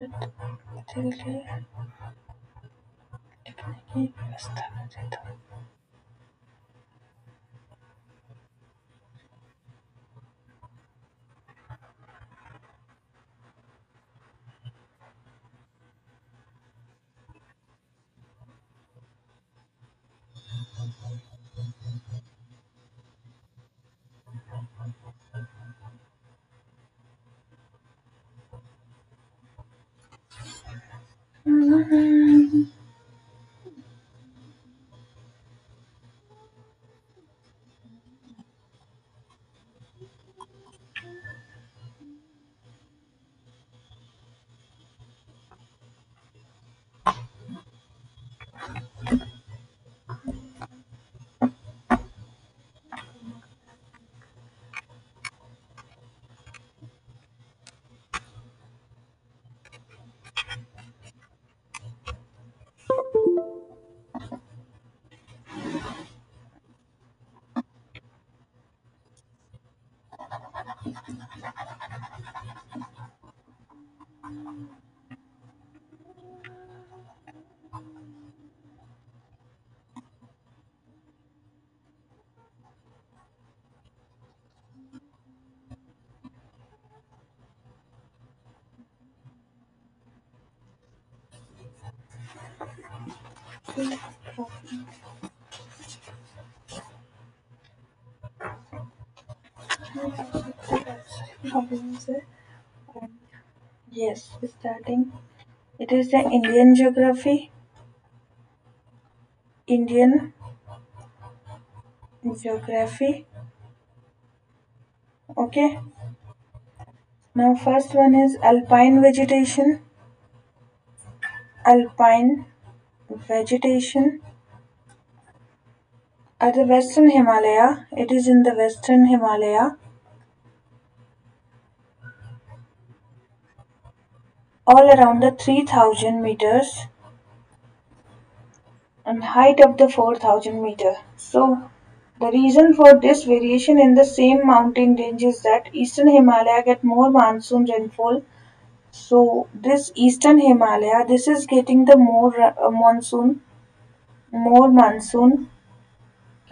दिल के लिखने की व्यवस्था कर देता हूँ। Yes, starting. It is the Indian geography. Indian geography. Okay. Now first one is alpine vegetation. Alpine vegetation at the Western Himalaya. It is in the Western Himalaya. All around the 3000 meters and height up the 4000 meter. So the reason for this variation in the same mountain range is that Eastern Himalaya get more monsoon rainfall. So this Eastern Himalaya, this is getting the more monsoon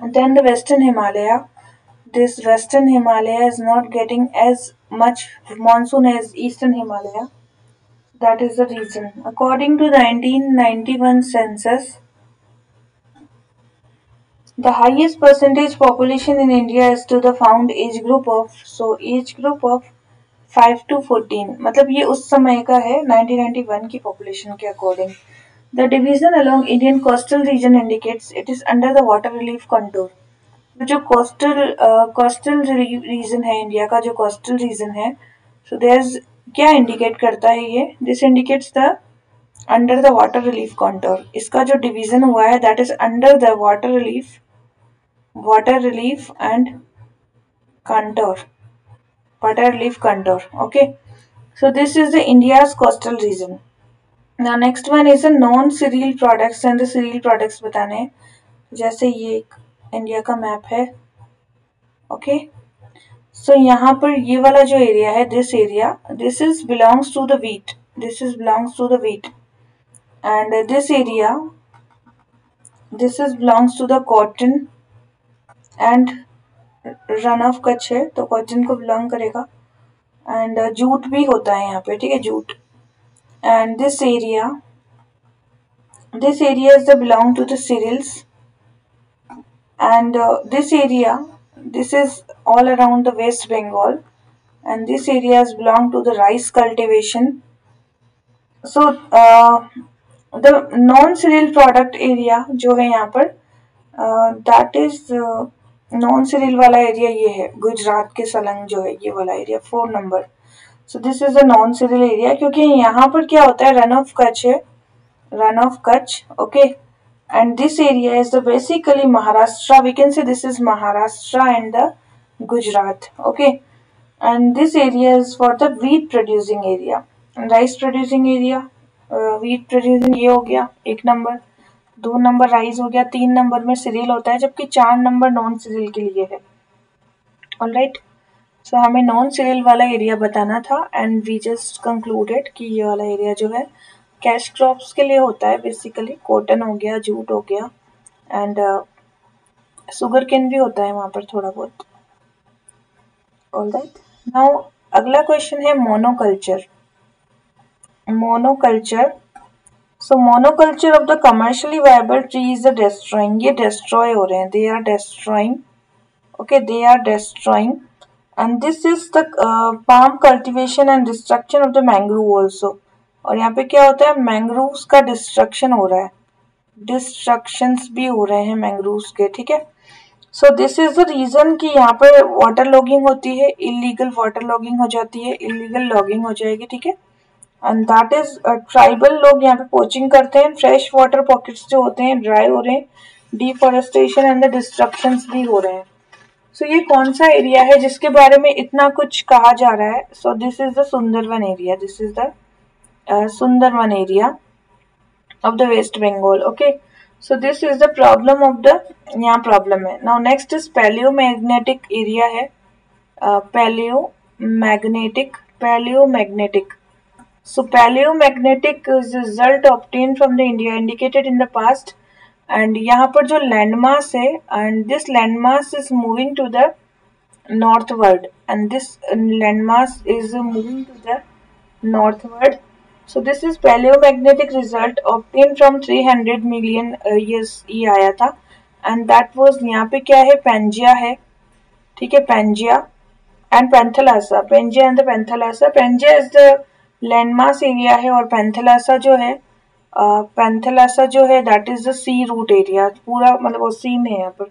than the Western Himalaya. This Western Himalaya is not getting as much monsoon as Eastern Himalaya. That is the reason. According to the 1991 census, the highest percentage population in India is to the found age group of 5 to 14. मतलब ये उस समय का है 1991 की population के according. The division along Indian coastal region indicates it is under the water relief contour. जो coastal region है इंडिया का जो coastal region है, so there's क्या indicate करता है ये? This indicates the under the water relief contour. इसका जो division हुआ है that is under the water relief and contour. Water relief contour. Okay. So this is the India's coastal region. Now next one is the non-cereal products and the cereal products बताने हैं. जैसे ये India का map है. Okay. सो यहाँ पर ये वाला जो एरिया है, this area, this is belongs to the wheat. This is belongs to the wheat. And this area, this is belongs to the cotton and run of Kutch है तो कॉटन को बिलोंग करेगा. एंड जूट भी होता है यहाँ पे, ठीक है, jute. And this area is the belong to the cereals. And this area, this is all around the West Bengal, and this areas belong to the rice cultivation. So the non-cereal product area जो है यहाँ पर, that is non-cereal वाला area ये है गुजरात के सलंग जो है ये वाला area 4 number. So this is the non-cereal area क्योंकि यहाँ पर क्या होता है, run of Kutch है, run of Kutch. Okay. And this area is the basically Maharashtra. We can say this is Maharashtra and the Gujarat. Okay. And this area is for the wheat producing area. And rice producing area, wheat producing ये हो गया 1 number, 2 number rice हो गया, 3 number में serial होता है, जबकि 4 number non serial के लिए है. ऑलराइट. सो हमें नॉन सीरियल वाला एरिया बताना था एंड वी जस्ट कंक्लूडेड कि ये वाला एरिया जो है कैश क्रॉप्स के लिए होता है बेसिकली. कॉटन हो गया, जूट हो गया एंड शुगर केन भी होता है वहाँ पर थोड़ा बहुत. ऑलराइट, नाउ अगला क्वेश्चन है monoculture. Monoculture. So monoculture of the commercially viable tree is destroying. ये डिस्ट्रॉय हो रहे हैं, they are destroying. Okay, they are destroying. And this is the palm cultivation and destruction of the mangrove also. और यहाँ पे क्या होता है, मैंग्रोव्स का डिस्ट्रक्शन हो रहा है, डिस्ट्रक्शंस भी हो रहे हैं मैंग्रोव्स के. ठीक है, so this is the reason कि यहाँ पर वाटर लॉगिंग होती है, इलीगल वाटर लॉगिंग हो जाती है, इलीगल लॉगिंग हो जाएगी. ठीक है, एंड दैट इज ट्राइबल लोग यहाँ पे पोचिंग करते हैं, फ्रेश वाटर पॉकेट्स जो होते हैं ड्राई हो रहे हैं, डिफॉरेस्टेशन एंड द डिस्ट्रक्शंस भी हो रहे हैं. सो ये कौन सा एरिया है जिसके बारे में इतना कुछ कहा जा रहा है? So this is the Sundarban area. This is the Sundarban area of the West Bengal. Okay, so this is the problem of the, यहाँ problem है. Now next is paleomagnetic area है. Paleomagnetic. So paleomagnetic is the result obtained from the India indicated in the past. And यहाँ पर जो landmass है, and this landmass is moving to the northward, and this landmass is moving to the northward. So this is paleomagnetic result obtained from 300 million years ये आया था. and that was, यहाँ पे क्या है, पेंजिया है. ठीक है, Pangaea and Panthalassa. Pangaea and the Panthalassa. Pangaea is the landmass area है और पैंथेलासा जो है, पैंथेलासा जो है that is the sea route area. पूरा मतलब वो सी में है यहाँ पर.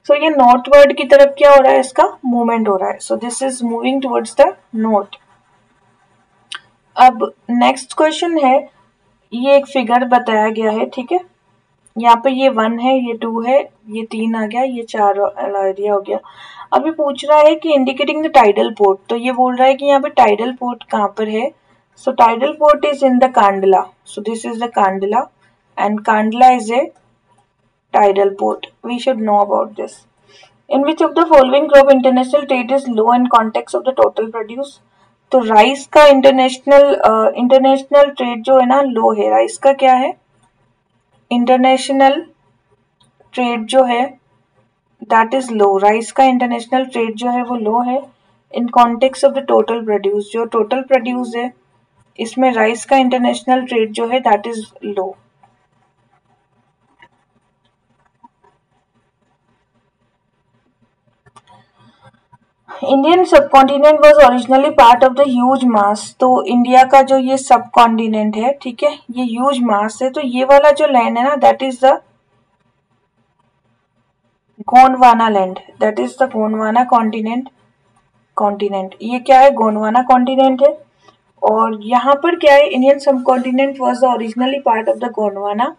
सो ये नॉर्थवर्ड की तरफ क्या हो रहा है, इसका मूवमेंट हो रहा है. So this is moving towards the north. अब नेक्स्ट क्वेश्चन है, ये एक फिगर बताया गया है. ठीक है, यहाँ पे ये 1 है, ये 2 है, ये 3 आ गया, ये 4 एरिया हो गया. अभी पूछ रहा है कि इंडिकेटिंग द टाइडल पोर्ट. तो ये बोल रहा है कि यहाँ पे टाइडल पोर्ट कहाँ पर है. So tidal port is in the Kandla. So this is the Kandla and Kandla is a tidal port. We should know about this. In which of the following crop international trade is low in context of the total produce? तो rice का international trade जो है ना, लो है. Rice का क्या है, international trade जो है दैट इज लो. राइस का इंटरनेशनल ट्रेड जो है वो लो है in context of the total produce. जो टोटल प्रोड्यूस है इसमें राइस का इंटरनेशनल ट्रेड जो है that is low. Indian subcontinent was originally part of the huge mass. तो इंडिया का जो ये सब कॉन्टिनेंट है, ठीक है, ये ह्यूज मास है. तो ये वाला जो लैंड है ना that is the Gondwana land. That is the Gondwana continent. ये क्या है, गोंडवाना कॉन्टिनेंट है. और यहाँ पर क्या है, Indian subcontinent was the originally part of the Gondwana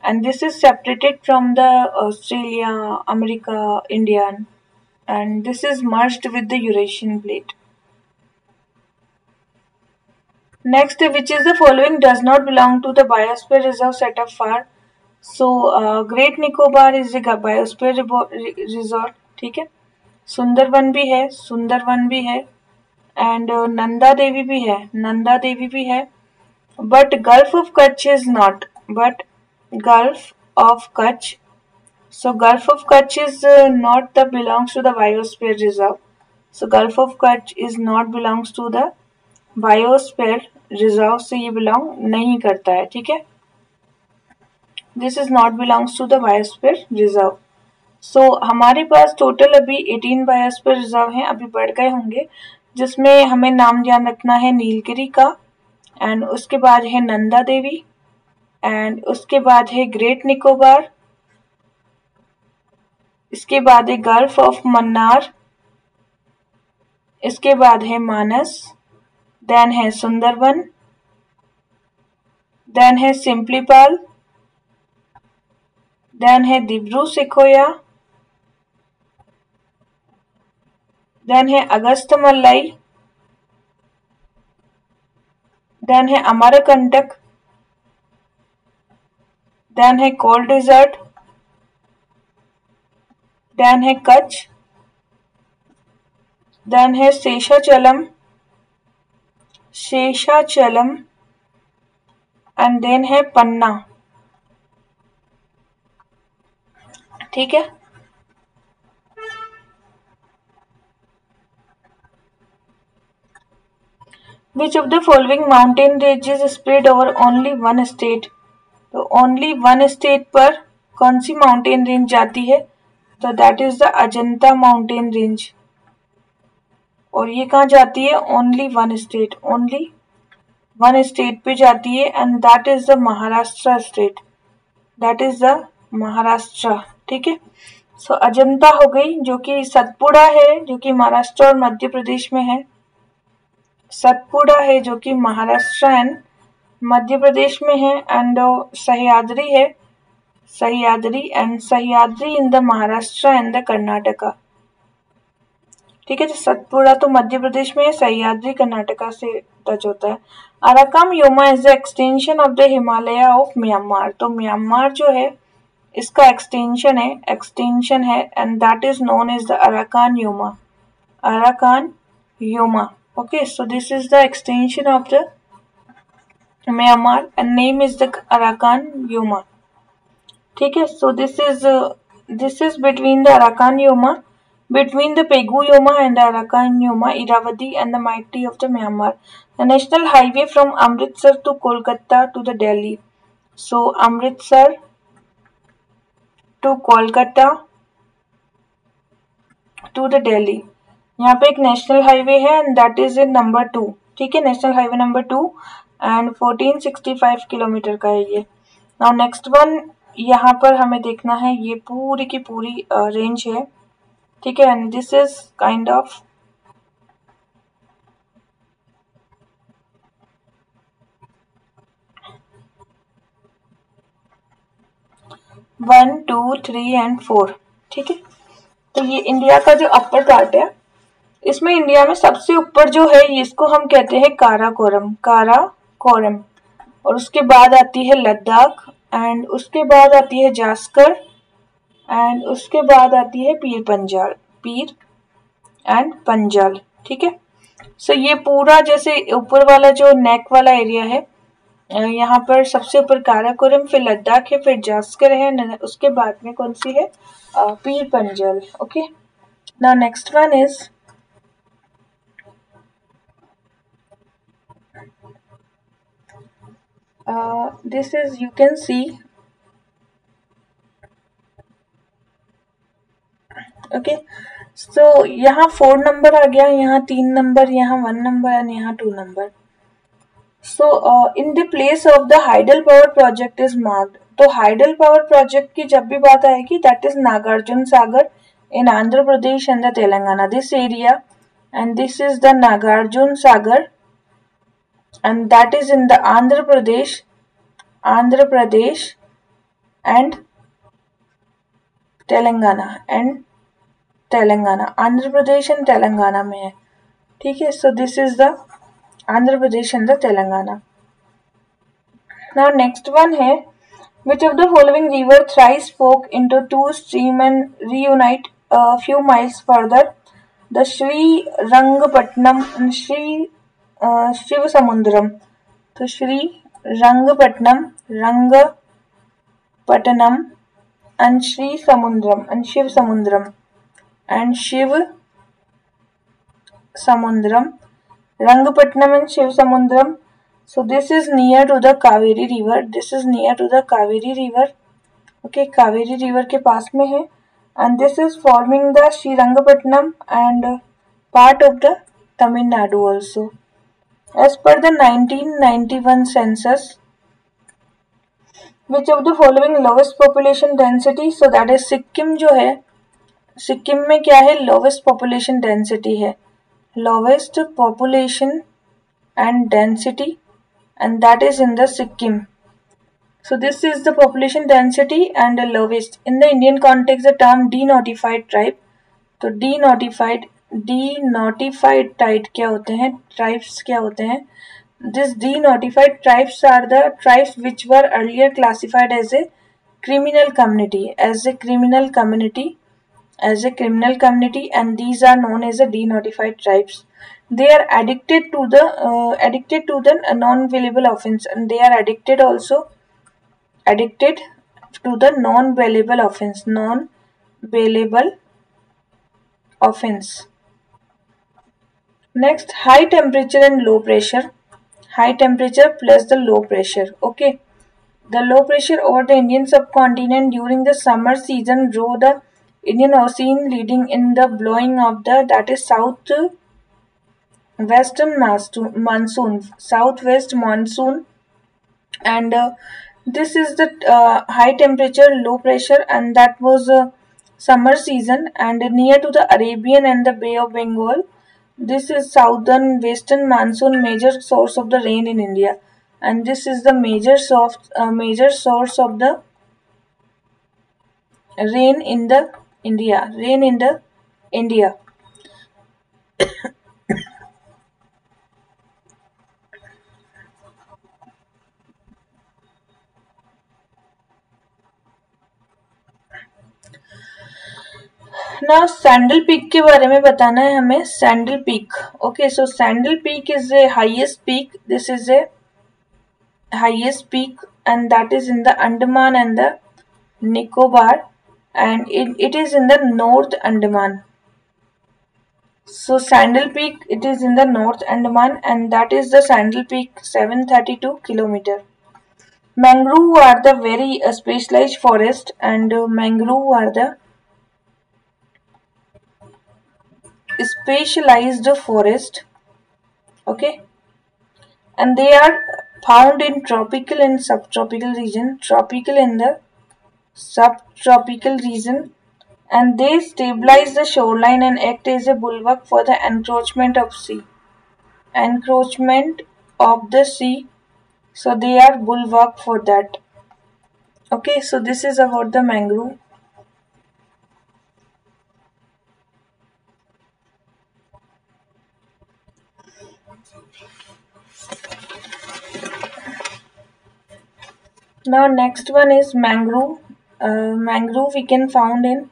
and this is separated from the Australia, America, Indian, and this is merged with the Eurasian plate. Next, which is the following does not belong to the biosphere reserve set up for? So Great Nicobar is a biosphere reserve. ठीक है, सुंदरवन भी है, सुंदरवन भी है and Nanda Devi भी है, नंदा देवी भी है. But gulf of Kutch is not. But gulf of Kutch, so Gulf of Kutch is not the belongs to the biosphere reserve. So Gulf of Kutch is not belongs to the biosphere reserve. से ये belong नहीं करता है. ठीक है, this is not belongs to the biosphere reserve. So हमारे पास total अभी 18 biosphere reserve हैं, अभी बढ़ गए होंगे, जिसमें हमें नाम ध्यान रखना है नीलगिरी का एंड उसके बाद है नंदा देवी एंड उसके बाद है ग्रेट निकोबार, इसके बाद है गल्फ ऑफ मन्नार, इसके बाद है मानस, देन है सुंदरवन, देन है सिंपलीपाल, देन है दिब्रू सिखोया, देन है अगस्तमलाई, देन है अमरकंटक, देन है कोल्ड डिजर्ट, देन है कच्छ, देन है शेषाचलम, शेषाचलम, एंड देन है पन्ना। ठीक है, विच of the following mountain range is spread over only one state. तो ओनली वन स्टेट पर कौन सी माउंटेन रेंज जाती है, तो that is the Ajanta mountain range. और ये कहाँ जाती है, only one state, only one state पे जाती है, and that is the Maharashtra state, that is the Maharashtra. ठीक है, सो अजंता हो गई, जो कि सतपुड़ा है, जो कि महाराष्ट्र और मध्य प्रदेश में है। सतपुड़ा है जो कि महाराष्ट्र एंड मध्य प्रदेश में है, एंड सह्याद्री है, Sahyadri and Sahyadri in the Maharashtra and the Karnataka. ठीक है, तो सतपुड़ा तो मध्य प्रदेश में है, सह्याद्री कर्नाटका से टच होता है। Arakan Yoma is the extension of the Himalaya of Myanmar. तो म्यांमार जो है इसका एक्सटेंशन है and that is known as the Arakan Yoma, Arakan Yoma. Okay, so this is the extension of the Myanmar and name is the Arakan Yoma. ठीक है, so this is between the Arakan Yoma, between the Pegu Yoma and the Arakan Yoma, Irrawaddy and the mighty of the Myanmar. The national highway from Amritsar to Kolkata to the Delhi. So Amritsar to Kolkata to the Delhi. यहाँ पे एक national highway है and that is in number 2। ठीक है, national highway number 2 and 1465 kilometre का है ये। Now next one, यहाँ पर हमें देखना है, ये पूरी की पूरी रेंज है। ठीक है, and this is kind of one, two, 3 and 4। ठीक है, तो ये इंडिया का जो अपर पार्ट है, इसमें इंडिया में सबसे ऊपर जो है इसको हम कहते हैं काराकोरम, काराकोरम। और उसके बाद आती है लद्दाख एंड उसके बाद आती है जास्कर एंड उसके बाद आती है पीर पंजाल, पीर एंड पंजाल। ठीक है, सो ये पूरा जैसे ऊपर वाला जो नेक वाला एरिया है, यहाँ पर सबसे ऊपर काराकोरम, फिर लद्दाख है, फिर जास्कर है, उसके बाद में कौन सी है, Pir Panjal. Okay, now next one is this is, you can see, okay, so यहाँ 4 नंबर आ गया, यहाँ 3 नंबर, यहाँ 1 नंबर एंड यहाँ 2 नंबर। So in the place of the hydel power project is marked. तो हाइडल पावर प्रोजेक्ट की जब भी बात आएगी, that is Nagarjuna Sagar in Andhra Pradesh and the Telangana, this area, and this is the Nagarjuna Sagar and that is in the Andhra Pradesh and Telangana Andhra Pradesh and Telangana में है। ठीक है, so this is the Andhra Pradesh and the Telangana. Now next one है, which of the following river thrice fork into two stream and reunite a few miles further? The Sri Rangapatnam and Sri Shiva Samudram. तो Sri Rangapatnam, Rangapatnam and Sri Samudram and Shiva Samudram and Shiva Samudram, Rangapatnam and Shiva Samudram. So this is near to the Kaveri river, this is near to the Kaveri river. Okay, Kaveri river के पास में है and this is forming the Srirangapatnam and part of the Tamil Nadu also. As per the 1991 census, which of the following lowest population density? So that is Sikkim जो है, सिक्किम में क्या है, lowest population density है, lowest population and density, and that is in the Sikkim. So this is the population density and the lowest. In the Indian context, the term denotified tribe. तो denotified tribe क्या होते हैं, tribes क्या होते हैं? This denotified tribes are the tribes which were earlier classified as a criminal community, as a criminal community, and these are known as the denotified tribes. They are addicted to the non-bailable offense, and they are addicted to the non-bailable offense. Next, high temperature and low pressure. High temperature plus the low pressure. Okay. The low pressure over the Indian subcontinent during the summer season drew the Indian Ocean, leading in the blowing of the that is southwest monsoon, and this is the high temperature, low pressure, and that was summer season and near to the Arabian and the Bay of Bengal. This is southern western monsoon, major source of the rain in India, and this is the major source of the rain in the India. Now sandal peak के बारे में बताना है हमें. Sandal peak. Okay, so sandal peak is the highest peak. This is a highest peak, and that is in the Andaman and the Nicobar, and it is in the North Andaman. So Sandal Peak, it is in the North Andaman, and that is the Sandal Peak, 732 kilometer. Mangrove are the very specialized forest, and mangrove are the specialized forest. Okay, and they are found in tropical and subtropical region. Tropical in the subtropical region, and they stabilize the shoreline and act as a bulwark for the encroachment of the sea. So they are bulwark for that. Okay, so this is about the mangrove. Now next one is mangrove. Mangrove we can found in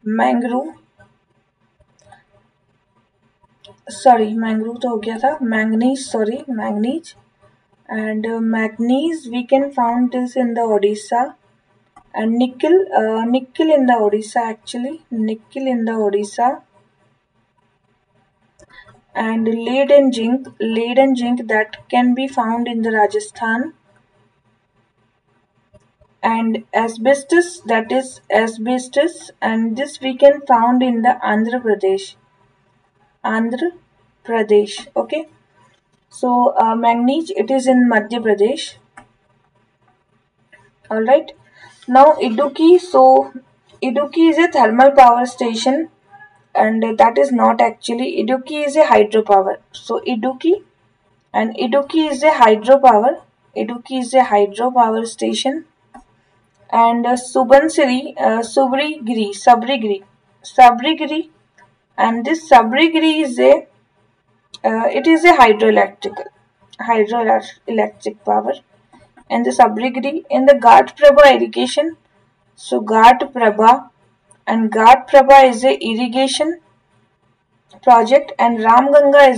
mangrove. Sorry, mangrove तो हो गया था. Manganese. And manganese we can found this in the Odisha. And nickel in the Odisha actually. Nickel in the Odisha. And lead and zinc that can be found in the Rajasthan. And asbestos, that is asbestos, and this we can found in the Andhra Pradesh. Okay, so manganese, it is in Madhya Pradesh. All right, now Idukki. So Idukki is a thermal power station, and that is not actually. Idukki is a hydropower. So Idukki is a hydropower. Idukki is a hydropower station. And Subansiri, Sabrigiri, and this Sabrigiri is a hydroelectric power, and the Sabrigiri in the Ghat Prabha irrigation. So Ghat Prabha is a irrigation project, and Ramganga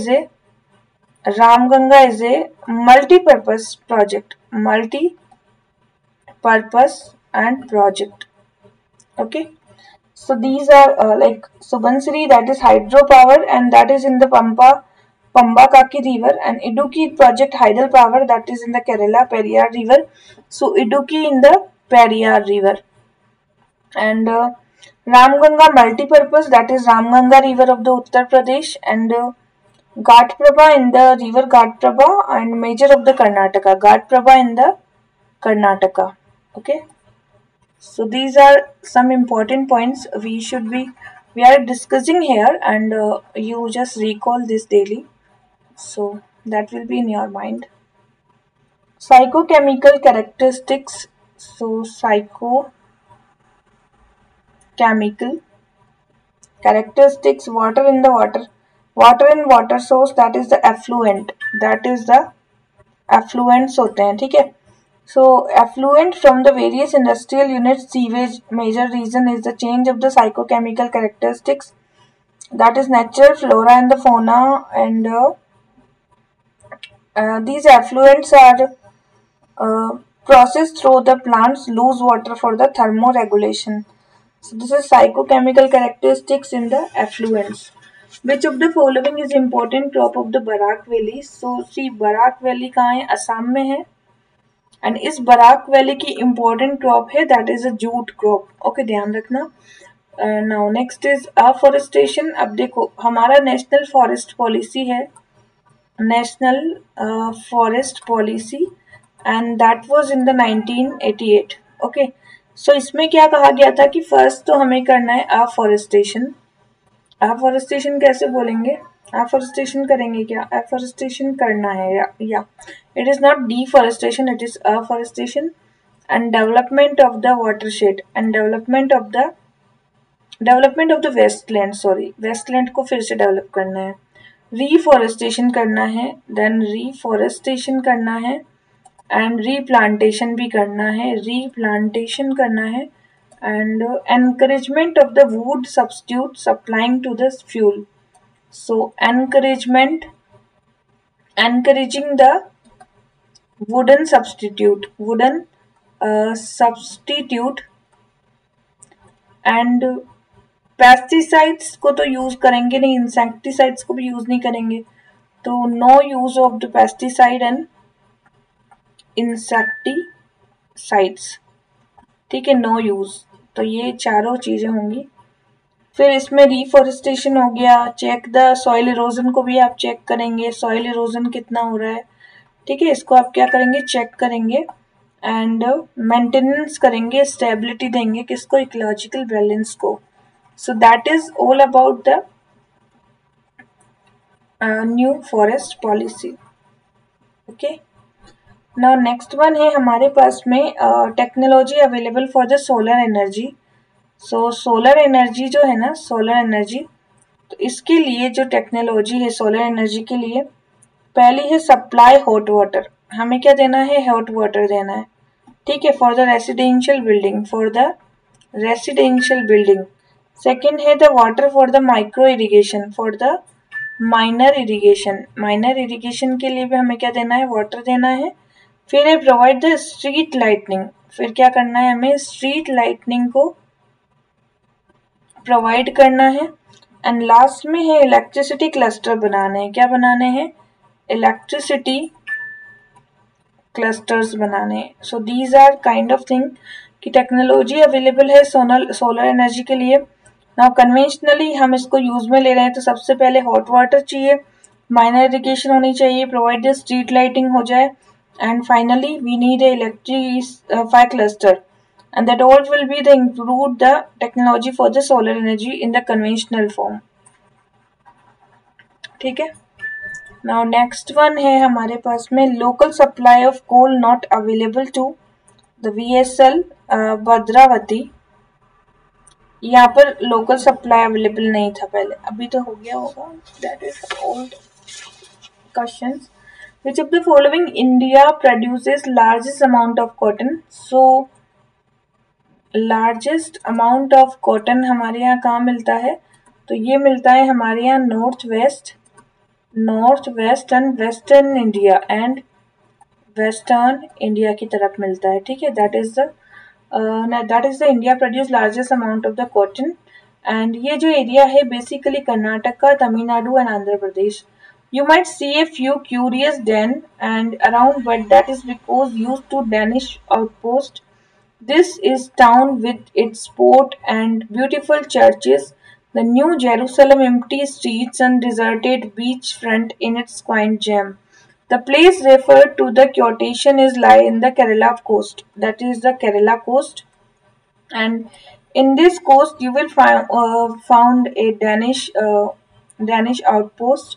is a multi-purpose project. And project. Okay, so these are like Subansiri, that is hydropower, and that is in the Pambakaki river, and Idukki project hydel power, that is in the Kerala Periyar river. So Idukki in the Periyar river, and Ramganga multipurpose, that is Ramganga river of the Uttar Pradesh, and Ghat Prabha in the river Ghat Prabha, and major of the Karnataka, Ghat Prabha in the Karnataka. Okay, so these are some important points we are discussing here, and you just recall this daily, so that will be in your mind. Psychochemical characteristics. So psychochemical characteristics. Water in water source, that is the affluent होते हैं. ठीक है. So effluent from the various industrial units, sewage, major reason is the change of the psychochemical characteristics, that is natural flora and the fauna, and these effluents are processed through the plants lose water for the thermoregulation. So this is psychochemical characteristics in the effluents. Which of the following is important crop of the Barak Valley? So see Barak Valley कहाँ है? असम में है. And इस Barack valley की important crop है that is a jute crop. Okay ध्यान रखना. Now next is afforestation. अब देखो हमारा नेशनल फॉरेस्ट पॉलिसी है, national forest policy, and that was in the 1988. Okay so इसमें क्या कहा गया था कि फर्स्ट तो हमें करना है अफॉरेस्टेशन. अफॉरेस्टेशन कैसे बोलेंगे? अफॉरेस्टेशन करेंगे क्या? अफॉरेस्टेशन करना है या it is not deforestation, it is afforestation. And development of the watershed and development of the wasteland, sorry wasteland को फिर से डेवलप करना है. रीफॉरेस्टेशन करना है, देन रीफॉरेस्टेशन करना है, एंड रीप्लांटेशन भी करना है, रीप्लांटेशन करना है, and encouragement of the wood substitute supplying to the fuel. So encouraging the wooden substitute, substitute, and pesticides को तो यूज करेंगे नहीं, इंसेक्टिसाइड्स को भी यूज नहीं करेंगे, तो no use of the pesticide and insecticides. ठीक है, नो यूज. तो ये चारों चीजें होंगी. फिर इसमें रिफॉरेस्टेशन हो गया. चेक द सॉइल इरोजन को भी आप चेक करेंगे, सॉइल इरोजन कितना हो रहा है. ठीक है, इसको आप क्या करेंगे? चेक करेंगे एंड मेंटेनेंस करेंगे, स्टेबिलिटी देंगे किसको? इकोलॉजिकल बैलेंस को. So that is all about the new forest policy. Okay now next one है हमारे पास में technology available for the solar energy. So solar energy जो है ना, सोलर एनर्जी, तो इसके लिए जो टेक्नोलॉजी है सोलर एनर्जी के लिए, पहली है सप्लाई हॉट वाटर. हमें क्या देना है? हॉट वाटर देना है. ठीक है, for the residential building, for the residential building. Second है the water for the micro irrigation, for the minor irrigation. Minor irrigation के लिए भी हमें क्या देना है? वाटर देना है. फिर है प्रोवाइड द स्ट्रीट लाइटनिंग. फिर क्या करना है? हमें स्ट्रीट लाइटनिंग को प्रोवाइड करना है. एंड लास्ट में है इलेक्ट्रिसिटी क्लस्टर बनाने हैं. क्या बनाने हैं? इलेक्ट्रिसिटी क्लस्टर्स बनाने हैं. So these are kind of thing कि टेक्नोलॉजी अवेलेबल है सोलर एनर्जी के लिए. नाउ कन्वेंशनली हम इसको यूज में ले रहे हैं, तो सबसे पहले हॉट वाटर चाहिए, माइनर इरिगेशन होनी चाहिए, प्रोवाइड द स्ट्रीट लाइटिंग हो जाए, and finally we need a electrify cluster, and that all will be the include the technology for the solar energy in the conventional form. ठीक है. now next one है हमारे पास में local supply of coal not available to the VSL Bhadravati. यहाँ पर local supply available नहीं था पहले, अभी तो हो गया होगा. That is old questions. Which of the following India produces largest amount of cotton? So largest amount of cotton हमारे यहाँ कहाँ मिलता है? तो ये मिलता है हमारे यहाँ north west and western India की तरफ मिलता है. ठीक है, that is the India produce largest amount of the cotton. And ये जो एरिया है basically Karnataka, Tamil Nadu and Andhra Pradesh. You might see a few curious den and around, but that is because used to Danish outpost. This is town with its port and beautiful churches, the New Jerusalem empty streets and deserted beachfront in its quaint gem. The place referred to the quotation is lie in the Kerala coast. That is the Kerala coast, and in this coast you will found a Danish outpost.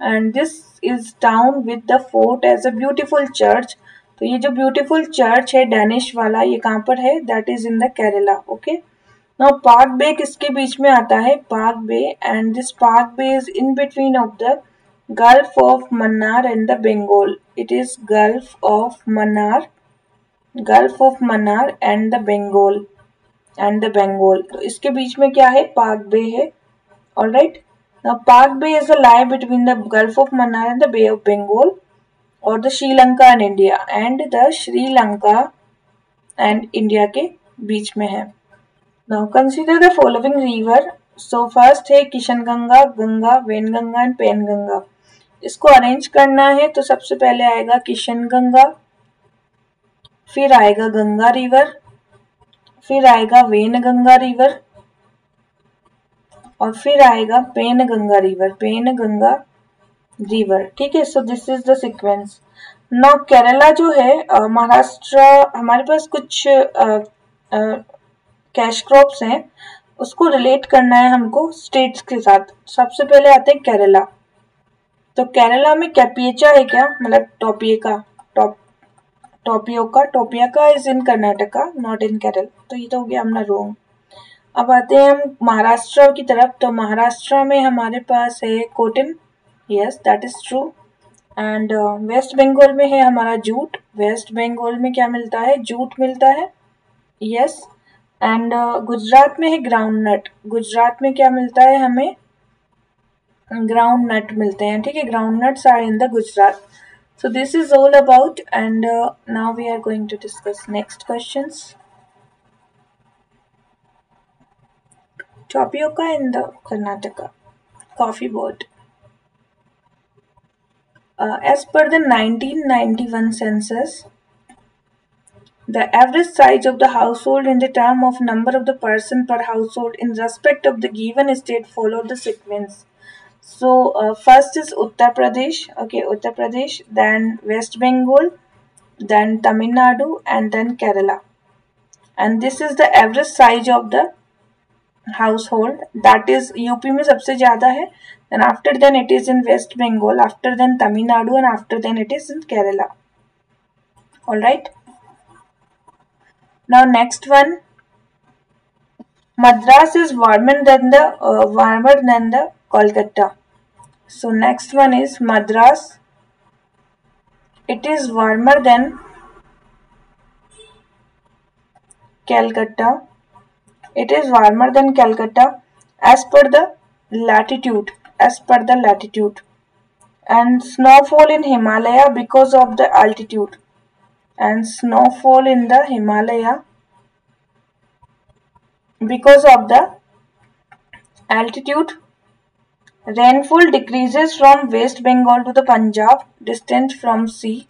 And this is town with the fort as a beautiful church. तो ये जो beautiful church है Danish वाला, ये कहाँ पर है? That is in the Kerala. Okay now Palk Bay किसके बीच में आता है? Palk Bay. And this Palk Bay is in between of the Gulf of Mannar and the Bengal. It is Gulf of Mannar Gulf of Mannar and the Bengal. तो इसके बीच में क्या है? पाक बे है। Alright, now Palk Bay is a lie between the Gulf of Mannar and the Bay of Bengal और the Sri Lanka and India, and the Sri Lanka and India के बीच में है। Now consider the following river. So first है किशनगंगा, गंगा, वेनगंगा एंड पेनगंगा। इसको अरेंज करना है तो सबसे पहले आएगा किशनगंगा, फिर आएगा गंगा रिवर, फिर आएगा वेनगंगा रिवर और फिर आएगा पेनगंगा रिवर। ठीक है, so this is the sequence. Now Kerala जो है, महाराष्ट्र, हमारे पास कुछ कैश क्रॉप्स हैं, उसको रिलेट करना है हमको स्टेट्स के साथ। सबसे पहले आते हैं केरला। तो केरला में कैपिएचा है क्या? मतलब tapioca is in Karnataka, not in Kerala. तो ये तो हो गया अपना रोंग। अब आते हैं हम महाराष्ट्र की तरफ। तो महाराष्ट्र में हमारे पास है cotton, yes that is true. And West Bengal में है हमारा जूट। वेस्ट बंगाल में क्या मिलता है? जूट मिलता है, यस। एंड गुजरात में है ग्राउंड नट। गुजरात में क्या मिलता है हमें? ग्राउंड नट मिलते हैं। ठीक है, ground nuts are in the Gujarat. So this is all about, and now we are going to discuss next questions. Tapioca in the Karnataka, coffee board. As per the 1991 census, the average size of the household in the term of number of the person per household in respect of the given state follow the sequence. So first is Uttar Pradesh, okay, Uttar Pradesh, then West Bengal, then Tamil Nadu, and then Kerala. And this is the average size of the household, that is UP में सबसे ज़्यादा है, then after then it is in West Bengal, after then Tamil Nadu, and after then it is in Kerala. Alright. Now next one, Madras is warmer than the Kolkata. So next one is Madras. It is warmer than Calcutta. It is warmer than Calcutta as per the latitude. And snowfall in Himalaya because of the altitude. And snowfall in the Himalaya because of the altitude. Rainfall decreases from West Bengal to the Punjab, distant from sea.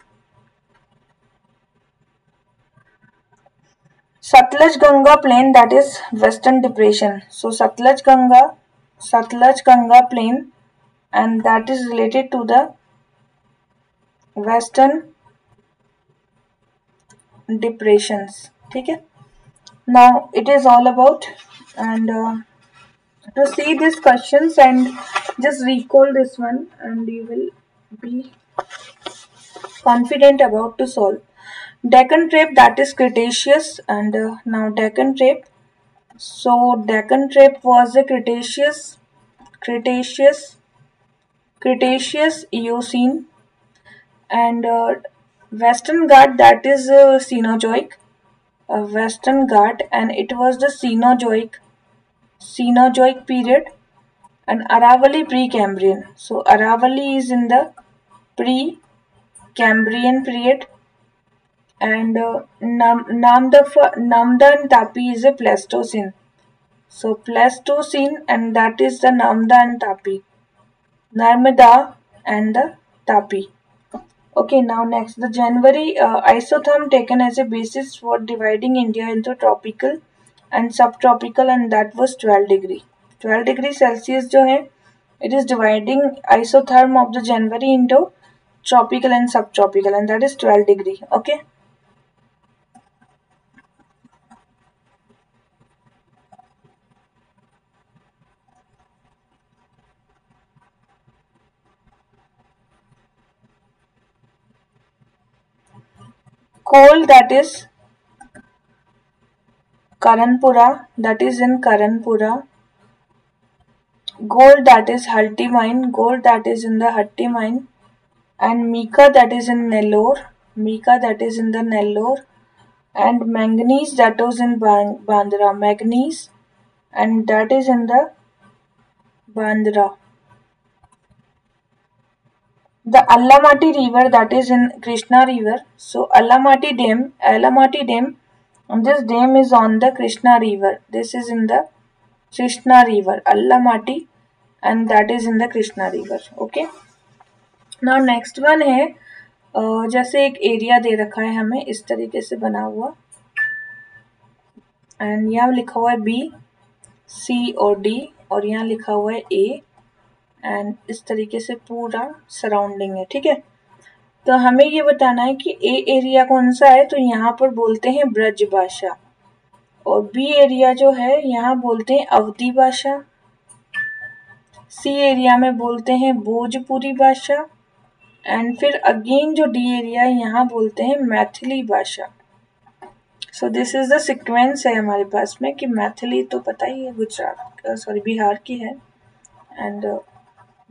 Satluj Ganga plain, that is western depression. So Satluj Ganga plain, and that is related to the western depressions. ठीक है. Now it is all about, and to see these questions and just recall this one, and you will be confident about to solve. Deccan Trape, that is Cretaceous, and now Deccan Trape. So Deccan Trape was a Cretaceous Eocene, and Western Ghat, that is Cenozoic. Western Ghat, and it was the Cenozoic period, and Aravali Precambrian. So Aravali is in the Precambrian period, and Namda and Tapi is a Pleistocene. So Pleistocene, and that is the Namda and Tapi, Narmada and the Tapi. Okay, now next, the January isotherm taken as a basis for dividing India into tropical and subtropical, and that was 12 degree. 12 degree Celsius जो है, it is dividing isotherm of the January into tropical and subtropical, and that is 12 degree. Okay. Coal, that is Karanpura, that is in Karanpura. Gold, that is Halti mine, gold that is in the Hatti mine. And Mica, that is in Nellore, and manganese that was in Bandra, manganese, and that is in the Bandra. The Allamati river that is in Krishna river. So Allamati Dam, and this dam is on the Krishna river. This is in the Krishna river, Allamati, and that is in the Krishna river. Okay. Now next one है जैसे एक area दे रखा है हमें इस तरीके से बना हुआ, एंड यहाँ लिखा हुआ है बी, सी और डी, और यहाँ लिखा हुआ है ए, एंड इस तरीके से पूरा सराउंडिंग है. ठीक है, तो हमें ये बताना है कि ए एरिया कौन सा है, तो यहाँ पर बोलते हैं ब्रज भाषा, और बी एरिया जो है यहाँ बोलते हैं अवधी भाषा, सी एरिया में बोलते हैं भोजपुरी भाषा, एंड फिर अगेन जो डी एरिया है यहाँ बोलते हैं मैथिली भाषा. सो दिस इज द सीक्वेंस है हमारे पास में कि मैथिली तो पता ही है गुजरात बिहार की है, and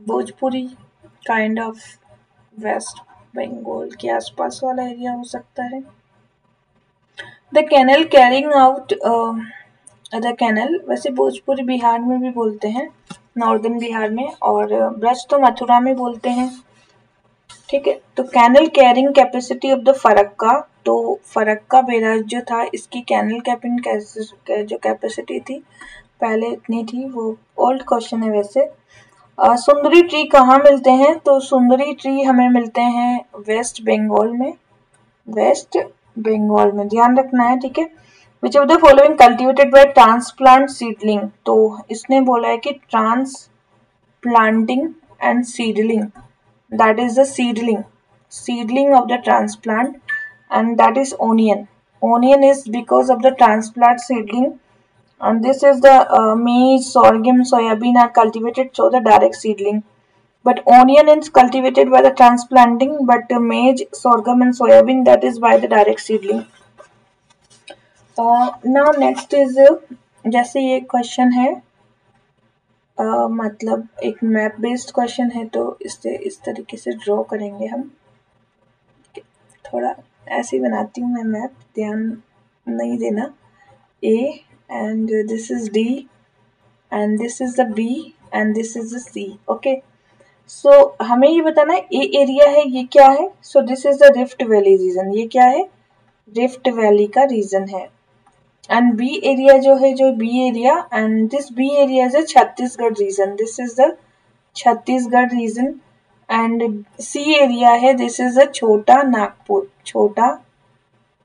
Bhojpuri kind of West Bengal के आसपास वाला एरिया हो सकता है. The canal carrying out the canal, वैसे भोजपुरी बिहार में भी बोलते हैं, नॉर्दर्न बिहार में, और ब्रज तो मथुरा में बोलते हैं. ठीक है, तो canal carrying capacity of the Farakka, तो फरक्का बैराज जो था इसकी कैनल कैपिंग जो कैपेसिटी थी पहले इतनी थी, वो ओल्ड क्वेश्चन है वैसे. सुंदरी ट्री कहाँ मिलते हैं, तो सुंदरी ट्री हमें मिलते हैं वेस्ट बंगाल में, वेस्ट बंगाल में ध्यान रखना है. ठीक है, विच of the following cultivated by transplant seedling, तो इसने बोला है कि transplanting and seedling, that is the seedling of the transplant, and that is onion is because of the transplant seedling, and this is the maize, sorghum, soybean are cultivated through the direct seedling, but onion is cultivated by the transplanting, but maize, sorghum and soybean that is by the direct seedling. Now next is जैसे ये question है मतलब एक map based question है, तो इससे इस तरीके से ड्रॉ करेंगे हम. थोड़ा ऐसे बनाती हूँ मैं मैप, ध्यान नहीं देना. A and this is D and this is the B and this is the C. Okay, so हमें ये बताना है ए एरिया है ये क्या है. So this is the rift valley region, ये क्या है, रिफ्ट वैली का रीजन है. एंड बी एरिया जो है, जो B area, and this B area is a Chhattisgarh region, this is the Chhattisgarh region. And C area है, this is a Chota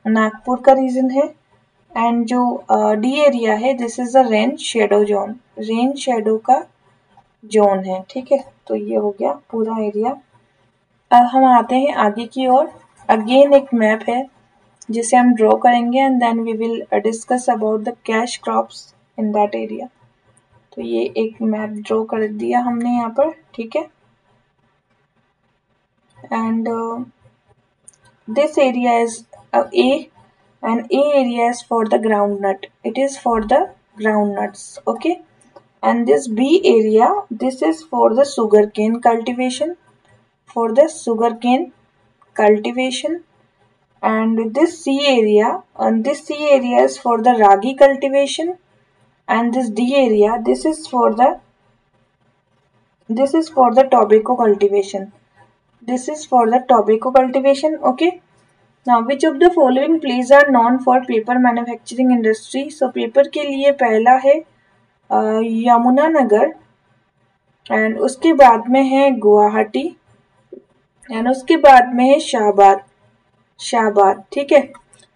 Nagpur का रीजन है. एंड जो डी एरिया है, this is the rain shadow zone, rain shadow का zone है. ठीक है, तो ये हो गया पूरा एरिया. अब हम आते हैं आगे की ओर. अगेन एक मैप है जिसे हम ड्रॉ करेंगे, and then we will discuss about the cash crops in that area. तो ये एक मैप ड्रॉ कर दिया हमने यहाँ पर. ठीक है, and this area is A, and A area is for the ground nut, it is for the ground nuts. Okay, and this B area, this is for the sugar cane cultivation, for the sugar cane cultivation. And this C area, and this C area is for the ragi cultivation, and this D area, this is for the tobacco cultivation, this is for the tobacco cultivation. Okay, now which of the following places are known for paper manufacturing industry. So paper के लिए पहला है Yamunanagar, and उसके बाद में है Guwahati, and उसके बाद में है शाहबाद. ठीक है,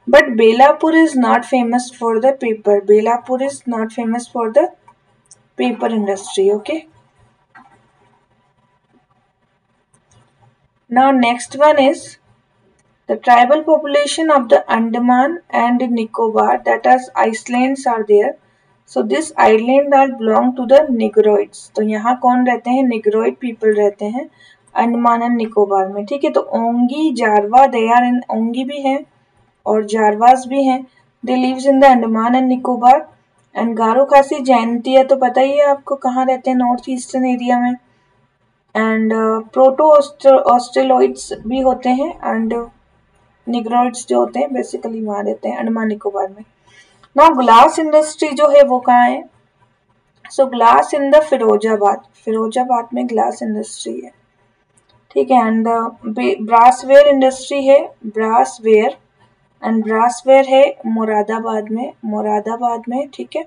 but Belapur is not famous for the paper, Belapur is not famous for the paper industry. Okay, now next one is the tribal population of the Andaman and Nicobar, that are islands are there. So this island are belong to the Negroids. तो यहाँ कौन रहते हैं, Negroid people रहते हैं Andaman and Nicobar में. ठीक है, तो ओंगी, जारवा, दे आर इन, ओंगी भी हैं और जारवास भी हैं, they lives in the Andaman and Nicobar. And Garo Khasi Jaintia तो पता ही है आपको कहाँ रहते हैं, नॉर्थ ईस्टर्न एरिया में. एंड प्रोटो ऑस्ट्रेलॉइड्स भी होते हैं, एंड निग्रोइड्स जो होते हैं बेसिकली वहाँ रहते हैं, अंडमान निकोबार में। नाउ ग्लास इंडस्ट्री जो है वो कहाँ है? सो ग्लास इन द फिरोजाबाद में ग्लास इंडस्ट्री है, ठीक है। एंड ब्रासवेयर इंडस्ट्री है, ब्रासवेयर, एंड ब्रासवेयर है मुरादाबाद में, ठीक है।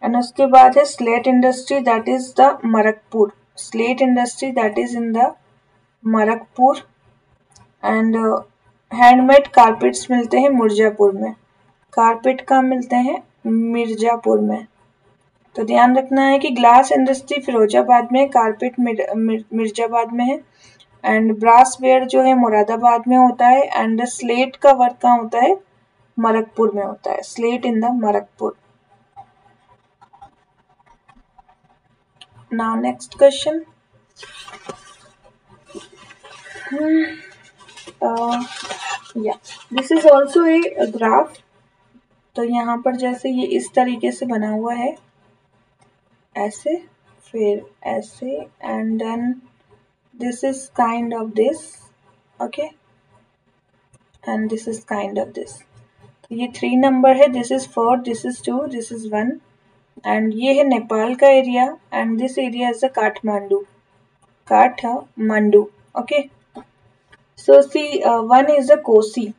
एंड उसके बाद है slate industry, that is the Markapur, slate industry that is in the Markapur. And handmade carpets मिलते हैं मिर्जापुर में, कारपेट का मिलते हैं मिर्जापुर में। तो ध्यान रखना है कि ग्लास इंडस्ट्री फिरोजाबाद में, कारपेट मिर्जाबाद में है, एंड ब्रासवेयर जो है मुरादाबाद में होता है, एंड स्लेट का वर्क कहाँ होता है? मरकपुर में होता है, slate in the Markapur. Now next question, yeah this is also a graph. तो यहाँ पर जैसे ये इस तरीके से बना हुआ है, ऐसे, फिर ऐसे, and then this is kind of this, okay, and this is kind of this। तो ये 3 नंबर है, this is 4, this is 2, this is 1, and ये है नेपाल का area, and this area is the Kathmandu, okay. So C 1 is a Kosi,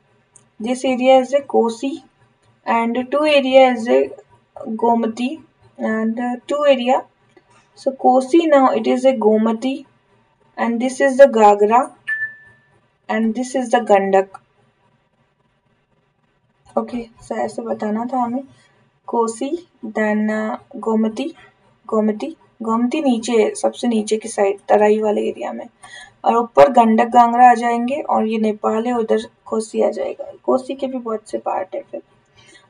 this area is a Kosi, and 2 area is a Gomti, and 2 area, so Kosi now it is a Gomti, and this is the Gagra, and this is the Gandak, okay। so ऐसे बताना था हमें, Kosi, then Gomti नीचे है, सबसे नीचे की side तराई वाले एरिया में, और ऊपर गंडक गांगरा आ जाएंगे, और ये नेपाल है, उधर कोसी आ जाएगा। कोसी के भी बहुत से पार्ट है। फिर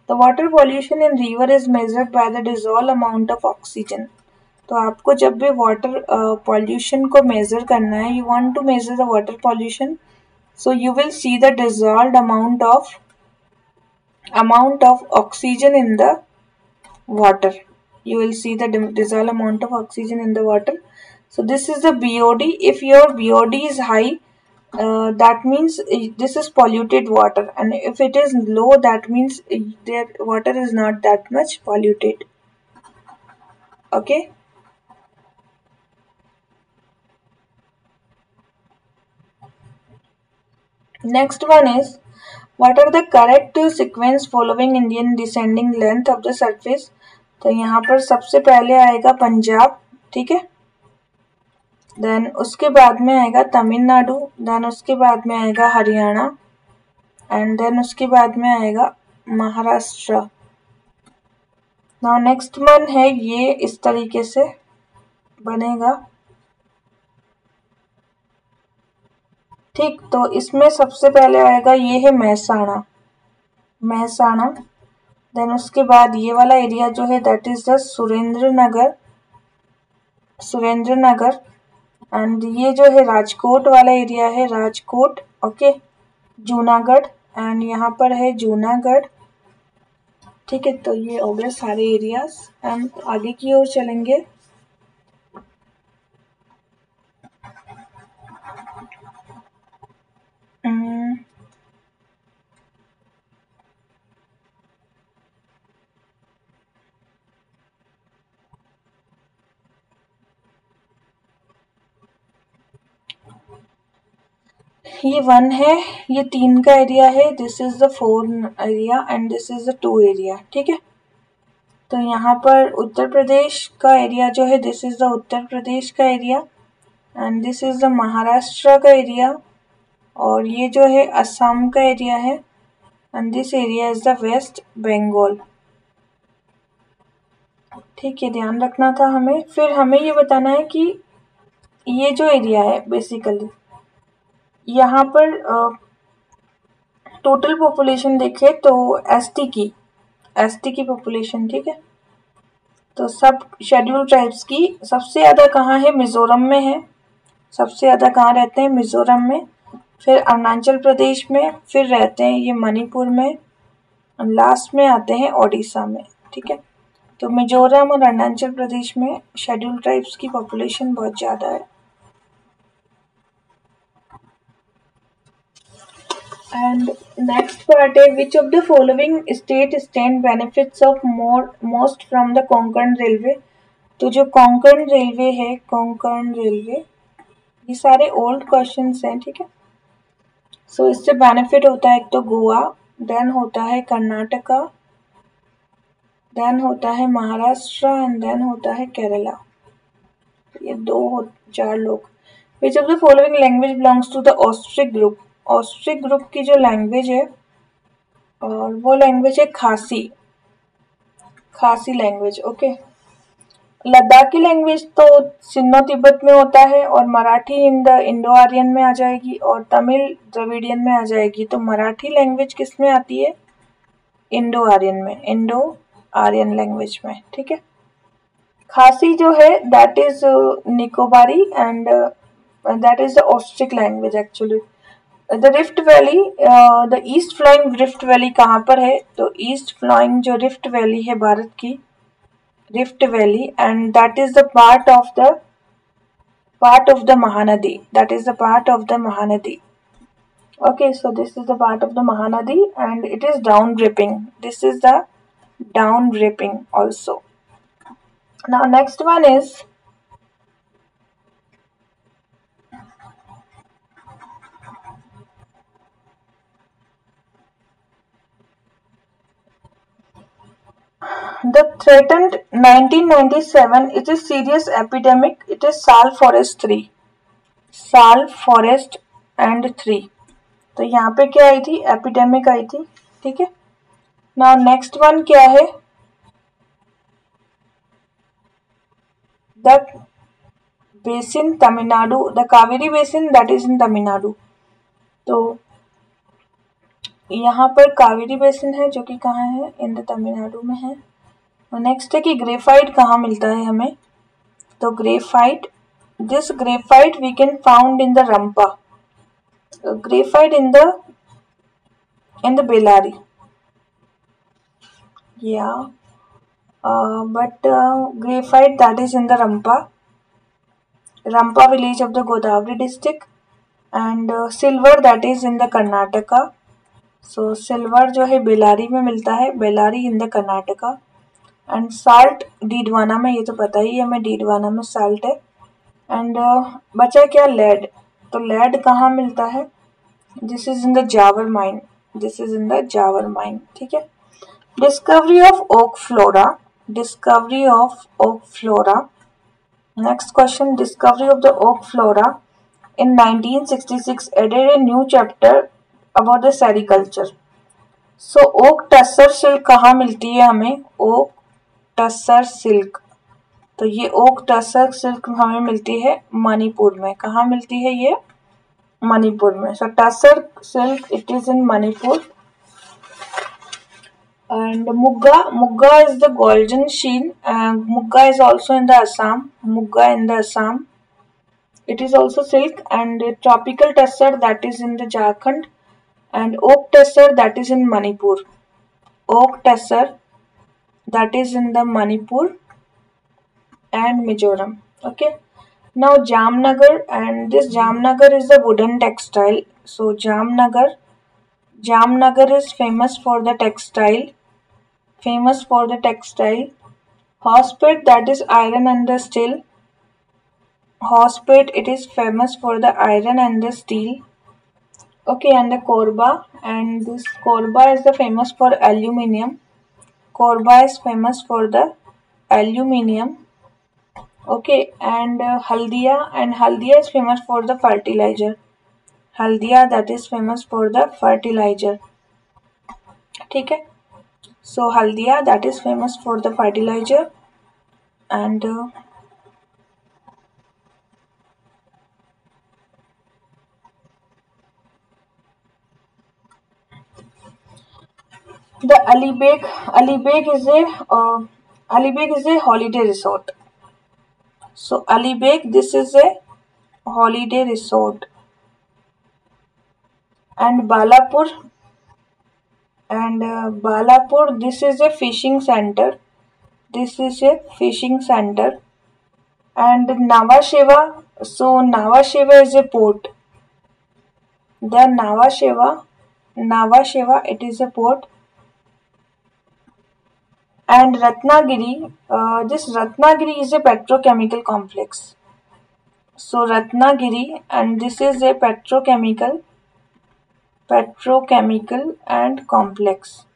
the water pollution in river is measured by the dissolve amount of oxygen. तो आपको जब भी वाटर पॉल्यूशन को मेजर करना है, you want to measure the water pollution, so you will see the dissolved amount of oxygen in the water. You will see the dissolved amount of oxygen in the water. So this is the BOD. If your BOD is high, that means this is polluted water, and if it is low, that means their water is not that much polluted, okay। Next one is, what are the correct sequence following Indian descending length of the surface? तो यहाँ पर सबसे पहले आएगा पंजाब, ठीक है, then उसके बाद में आएगा तमिलनाडु, देन उसके बाद में आएगा हरियाणा, एंड देन उसके बाद में आएगा महाराष्ट्र। नाउ नेक्स्ट वन है, ये इस तरीके से बनेगा, ठीक। तो इसमें सबसे पहले आएगा, ये है महसाणा, देन उसके बाद ये वाला एरिया जो है that is the Surendra Nagar, and ये जो है राजकोट वाला एरिया है, राजकोट, ओके, जूनागढ़, एंड यहाँ पर है जूनागढ़, ठीक है। तो ये हो गए सारे एरियाज, एंड आगे की ओर चलेंगे। ये 1 है, ये 3 का एरिया है, this is the 4 area, and this is the 2 area, ठीक है। तो यहाँ पर उत्तर प्रदेश का एरिया जो है, this is the Uttar Pradesh का area, and this is the Maharashtra का एरिया, और ये जो है असम का एरिया है, and this area is the West Bengal, ठीक है। ध्यान रखना था हमें। फिर हमें ये बताना है कि ये जो एरिया है बेसिकली, यहाँ पर टोटल पॉपुलेशन देखे तो एसटी की पॉपुलेशन, ठीक है। तो सब शेड्यूल ट्राइब्स की सबसे ज़्यादा कहाँ है? मिजोरम में है, सबसे ज़्यादा कहाँ रहते हैं? मिजोरम में, फिर अरुणाचल प्रदेश में, फिर रहते हैं ये मणिपुर में, लास्ट में आते हैं ओडिशा में, ठीक है। तो मिजोरम और अरुणाचल प्रदेश में शेड्यूल ट्राइब्स की पॉपुलेशन बहुत ज़्यादा है। And next part है, which of the following state stand benefits of most from the Konkan railway. तो जो कोंकण रेलवे है, कोंकण रेलवे, ये सारे ओल्ड क्वेश्चंस हैं, ठीक है. सो इससे बेनिफिट होता है एक तो गोवा, देन होता है कर्नाटका, देन होता है महाराष्ट्र एंड देन होता है केरला. ये चार लोग. Which of the following language belongs to the Austric group. Austric group की जो लैंग्वेज है और वो लैंग्वेज है Khasi, Khasi language. Okay. Ladakhi language तो सिन्नो तिब्बत में होता है और Marathi in the Indo Aryan में आ जाएगी और तमिल द्रविडियन में आ जाएगी. तो मराठी लैंग्वेज किस में आती है? इंडो आर्यन में, इंडो आर्यन लैंग्वेज में, ठीक है. खासी जो है that is Nicobari and that is the Austric language actually. The rift valley, the east flowing rift valley कहाँ पर है? तो ईस्ट फ्लोइंग जो रिफ्ट वैली है भारत की, rift valley, and that is the part of the Mahanadi. That is the part of the Mahanadi. Okay, so this is the part of the Mahanadi and it is down dripping. This is the down dripping also. Now next one is the threatened 1997. It is serious epidemic. It is Sal Forest 3. Sal Forest and 3. तो यहाँ पे क्या आई थी? Epidemic आई थी, ठीक है. Now next one क्या है? The basin Tamil Nadu, the Kaveri basin that is इन तमिलनाडु. तो यहाँ पर कावेरी बेसिन है जो कि कहाँ है? इन द तमिलनाडु में है. नेक्स्ट है कि ग्रेफाइट कहाँ मिलता है हमें? तो graphite, this graphite we can found in the Rampa. Graphite in the Bellary. Yeah, but graphite that is in the Rampa village of the Godavari district, and silver that is in the Karnataka. So silver जो है बेलारी में मिलता है, Bellary in the Karnataka. And salt Didwana में, ये तो पता ही है हमें, डीडवाना में salt है. And बचा क्या? lead. तो lead कहाँ मिलता है? This is in the Jawar mine. This is in the Jawar mine, ठीक है. Discovery of oak flora. Discovery of oak flora. Next question. Discovery of the oak flora in 1966 added a new chapter about the sericulture. So oak tussar silk कहाँ मिलती है हमें? oak tussar silk. तो ये oak tussar silk हमें मिलती है मणिपुर में. कहाँ मिलती है ये? मणिपुर में. So tussar silk it is in Manipur. And Mugga is the golden sheen. Mugga is also in the Assam. Mugga in the Assam. It is also silk. And tropical tussar that is in the Jharkhand. And oak tussar that is in Manipur. Oak tussar that is in the Manipur and Mizoram. Okay. Now Jamnagar, and this Jamnagar is the wooden textile. So Jamnagar is famous for the textile. Famous for the textile. Hospet that is iron and the steel. Hospet it is famous for the iron and the steel. Okay, and the Korba, and this Korba is the famous for aluminium. Korba is famous for the aluminium. Okay, and Haldia is famous for the fertilizer. Haldia that is famous for the fertilizer. ठीक है. So Haldia that is famous for the fertilizer, and the Alibeg is a holiday resort. So Alibeg, this is a holiday resort, and Balapur, this is a fishing center. This is a fishing center. And Nhava Sheva, so Nhava Sheva is a port. The Nhava Sheva Nhava Sheva, it is a port. And Ratnagiri, this Ratnagiri is a petrochemical complex. So Ratnagiri, and this is a petrochemical and complex.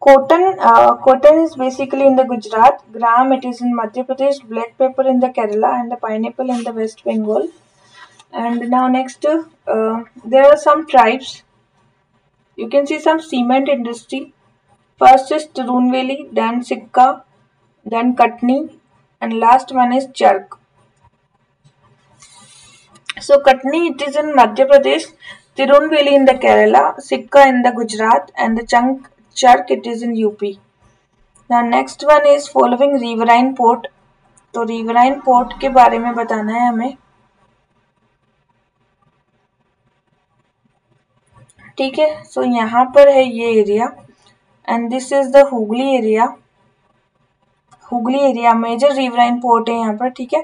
Cotton is basically in the Gujarat, gram it is in Madhya Pradesh, black pepper in the Kerala, and the pineapple in the West Bengal. And now next, there are some tribes. You can see some cement industry. First is Tirunelveli, then Sikka, then Katni, and last one is Chark. So Katni it is in Madhya Pradesh, Tirunelveli in the Kerala, Sikka in the Gujarat, and the Chark it is in UP. The next one is following riverine port. तो riverine port के बारे में बताना है हमें, ठीक है. सो यहाँ पर है ये area and this is the Hooghly area. Hooghly area major riverine port है यहाँ पर, ठीक है.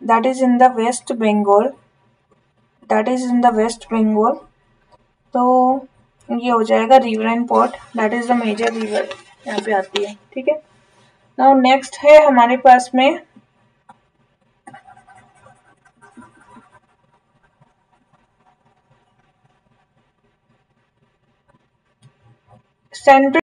That is in the West Bengal, तो ये हो जाएगा riverine port, that is the major river यहाँ पे आती है, ठीक है. नाउ नेक्स्ट है हमारे पास में सेंट्रल